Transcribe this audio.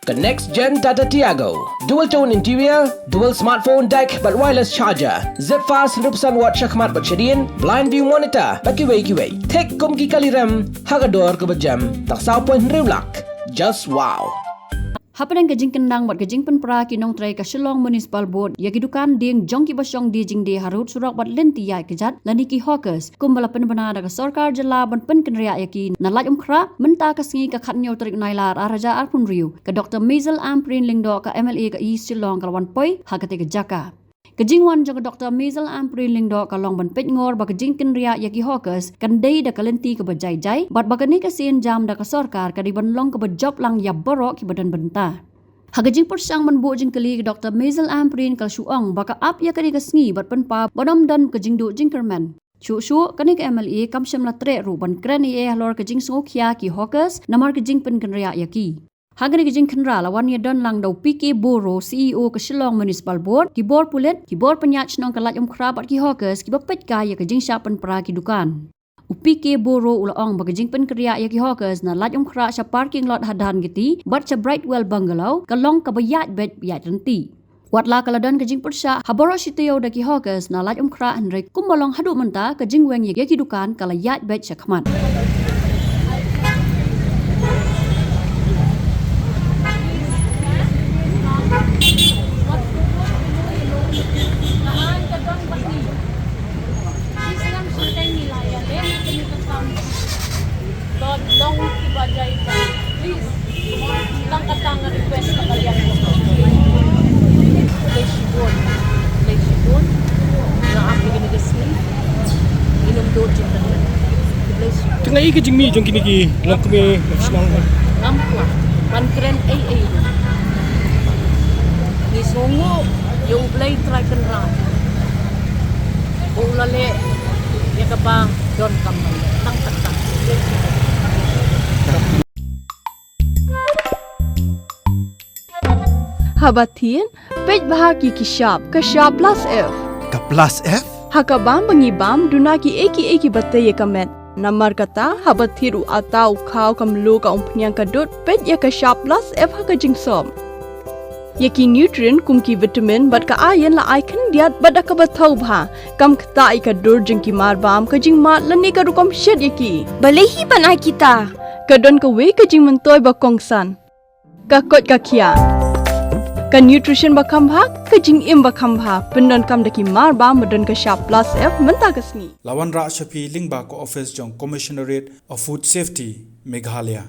The next gen Tata Tiago. Dual tone interior, dual smartphone deck but wireless charger. Zip fast 100% watt syakmat bercedian, blind view monitor. Bagi way. Tek kum ki kali rem, hagador ke berjam. Tak sao pun riulak. Just wow. Hapadang kajing kendang buat kajing penpera kinong tray ke Shillong Municipal Board ya kidukan ding jongki basyong di Jingduh harut surak buat lenti ya kejat laniki hawkers kumbala penbana daga sarkar jala ban penkenria yaki nalaj umkra menta ka Sngi ka khatnyo tarik nailar araja arpun riu ke Dr. Mezel Amprin Lingdo ka MLA ka East Shillong kalwan poi hakate ke jaka kajing wan jaga Dr. Mezel Amprin Lingdo ka long ban pet ngor ba kajing kenria yaki hawkers kan dei da kalenti ka bajai bat bagani ka sin jam da ka sarkar ka di ban long ka bajob lang ya borok ki badan benta Hagajing persang menbu jingkeli ke Dr. Mezel Amprin kal Shuong baka ap ya kani ka Sngi bat penpa bodom dan ke Jingduh Jingkyrmen Shu kani ka MLA kam syam la tre ru ban kran Eiei Halor kajing sungokya ki hawkers namar kajing pen kenria yaki Hagani kajing kenra lawan ya don lang dau PK Boro CEO ke Shillong Municipal Board ki bor pulet ki bor penyat nong kalaj umkra bat ki hawkers ki bapet ka ya kajing syapen pra ki dukan UPK Boro ulaong bagajing penkerja ya ki hawkers na laj umkra sa parking lot hadan giti bat sa Brightwell Bungalow kalong kabayat bet biat renti Watla kaladan kajing persya haboro sitio da ki hawkers na laj umkra henry kumbalong hadu menta kajing weng ya ki dukan kalayat bet sa khaman long ibajay ka. Please, lang katanga request na kalian mo. Play shibon. Na api gini gasni. Inom do cinta. Play shibon. Tengah iki jingmi jong kini ki lang kami nasional. Nampla. Pankren Eiei. Ni songo yung play try kan ra. Ulale ya ka ba don kam tang tang. Habatin, pej bahagi ki shop plus F. Ka plus F? Hakabam bangibam dunaki eki batay kamet. Namar kata habathiru atau kau kamlu ka umpnyang kadut pej ya ka shop plus F haka jingsom. Yaki nutrient kumki vitamin bat ka ayan la icon diat bat ka bathau bha kam kata ka dur jingki marbam ka jing mat lani ka rukom shed yaki. Balehi panai kita. Kadon ka we ka jing mentoy ba kongsan. Ka kot ka kia. Ka nutrition bakam bha ka jing im bakam bha pendon kam daki mar ba madon ka sharp plus F menta ka Sngi lawan ra shapi lingba ko office jong commissionerate of food safety Meghalaya